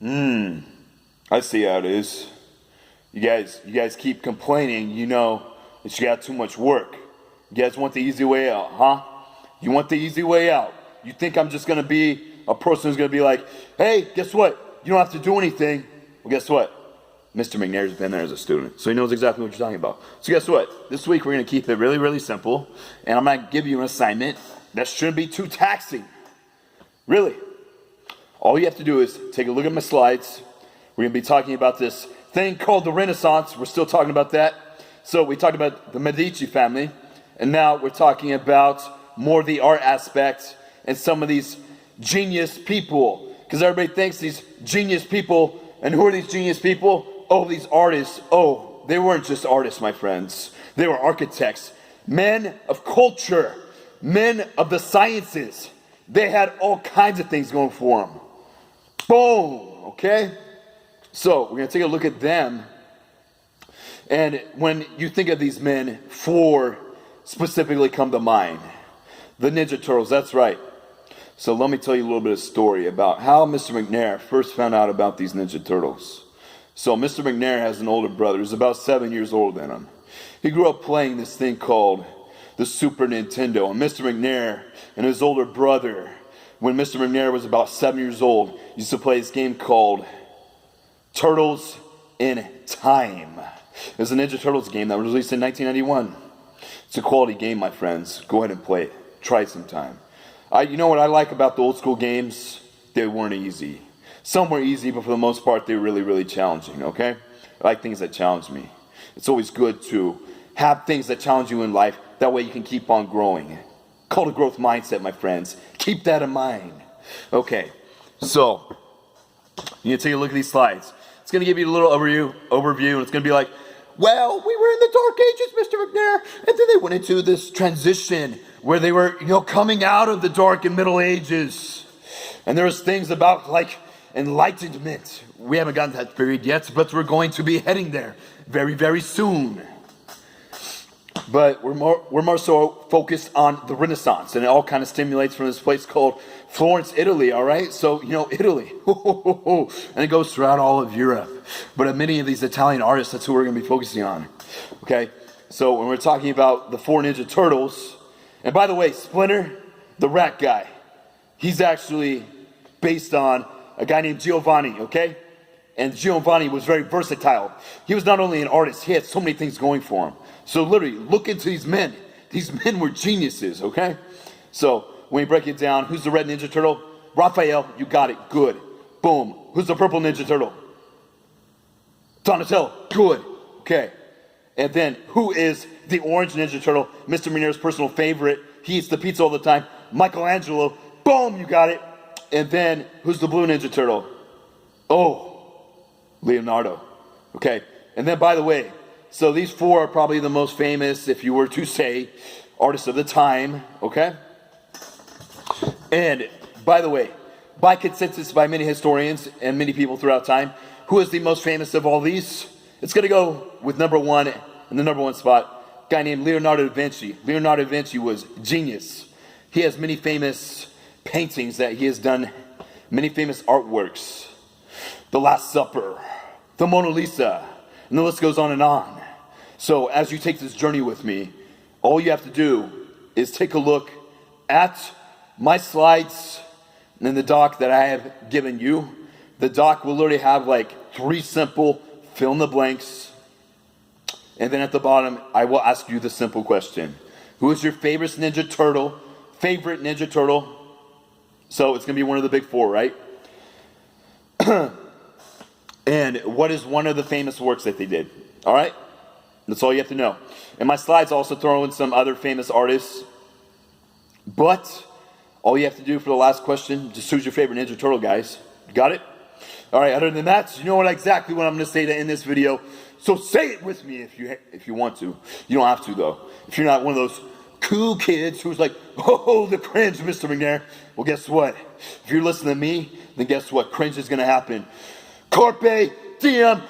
I see how it is. You guys keep complaining, that you got too much work. You guys want the easy way out, huh? You want the easy way out. You think I'm just gonna be a person who's gonna be like, hey, guess what? You don't have to do anything. Well, guess what? Mr. McNair's been there as a student, so he knows exactly what you're talking about. So guess what? This week we're gonna keep it really, really simple, and I'm gonna give you an assignment that shouldn't be too taxing. Really. All you have to do is take a look at my slides. We're gonna be talking about this thing called the Renaissance. We're still talking about that. So we talked about the Medici family, and now we're talking about more of the art aspect and some of these genius people. Because everybody thinks these genius people, and who are these genius people? Oh, these artists. Oh, they weren't just artists, my friends. They were architects, men of culture, men of the sciences. They had all kinds of things going for them. Boom, okay? So we're going to take a look at them. And when you think of these men, four specifically come to mind. The Ninja Turtles, that's right. So let me tell you a little bit of story about how Mr. McNair first found out about these Ninja Turtles. So Mr. McNair has an older brother who's about 7 years older than him. He grew up playing this thing called the Super Nintendo. And Mr. McNair and his older brother, when Mr. McNair was about 7 years old, used to play this game called Turtles in Time. It was a Ninja Turtles game that was released in 1991. It's a quality game, my friends. Go ahead and play it. Try it sometime. You know what I like about the old school games? They weren't easy. Some were easy, but for the most part, they were really, really challenging, okay? I like things that challenge me. It's always good to have things that challenge you in life. That way you can keep on growing. Called a growth mindset, my friends. Keep that in mind. Okay, so you take a look at these slides. It's going to give you a little overview, and it's going to be like, well, we were in the Dark Ages, Mr. McNair, and then they went into this transition where they were, coming out of the Dark and Middle Ages. And there was things about, like, enlightenment. We haven't gotten to that period yet, but we're going to be heading there very, very soon. But we're more so focused on the Renaissance, and it all kind of stimulates from this place called Florence, Italy, all right? So, Italy. And it goes throughout all of Europe. But many of these Italian artists, that's who we're going to be focusing on, okay? So when we're talking about the four Ninja Turtles, and by the way, Splinter, the rat guy, he's actually based on a guy named Giovanni, okay? And Giovanni was very versatile. He was not only an artist, he had so many things going for him. So literally, look into these men. These men were geniuses, okay? So when you break it down, who's the red Ninja Turtle? Raphael, you got it, good. Boom. Who's the purple Ninja Turtle? Donatello, good, okay. And then who is the orange Ninja Turtle? Mr. McNair's personal favorite. He eats the pizza all the time. Michelangelo, boom, you got it. And then who's the blue Ninja Turtle? Oh, Leonardo, okay. And then by the way, so these four are probably the most famous, if you were to say, artists of the time, okay? And by the way, by consensus by many historians and many people throughout time, who is the most famous of all these? It's going to go with number one, in the number one spot, a guy named Leonardo da Vinci. Leonardo da Vinci was genius. He has many famous paintings that he has done, many famous artworks. The Last Supper, the Mona Lisa, and the list goes on and on. So as you take this journey with me, all you have to do is take a look at my slides and the doc that I have given you. The doc will literally have like 3 simple fill in the blanks. And then at the bottom, I will ask you the simple question. Who is your favorite Ninja Turtle? Favorite Ninja Turtle? So it's going to be one of the big 4, right? And what is one of the famous works that they did? All right? That's all you have to know. And my slides also throw in some other famous artists. But all you have to do for the last question, just who's your favorite Ninja Turtle, guys? Got it? All right, other than that, you know exactly what I'm going to say to end this video. So say it with me if you want to. You don't have to, though. If you're not one of those cool kids who's like, oh, the cringe, Mr. McNair. Well, guess what? If you're listening to me, then guess what? Cringe is going to happen. Carpe diem.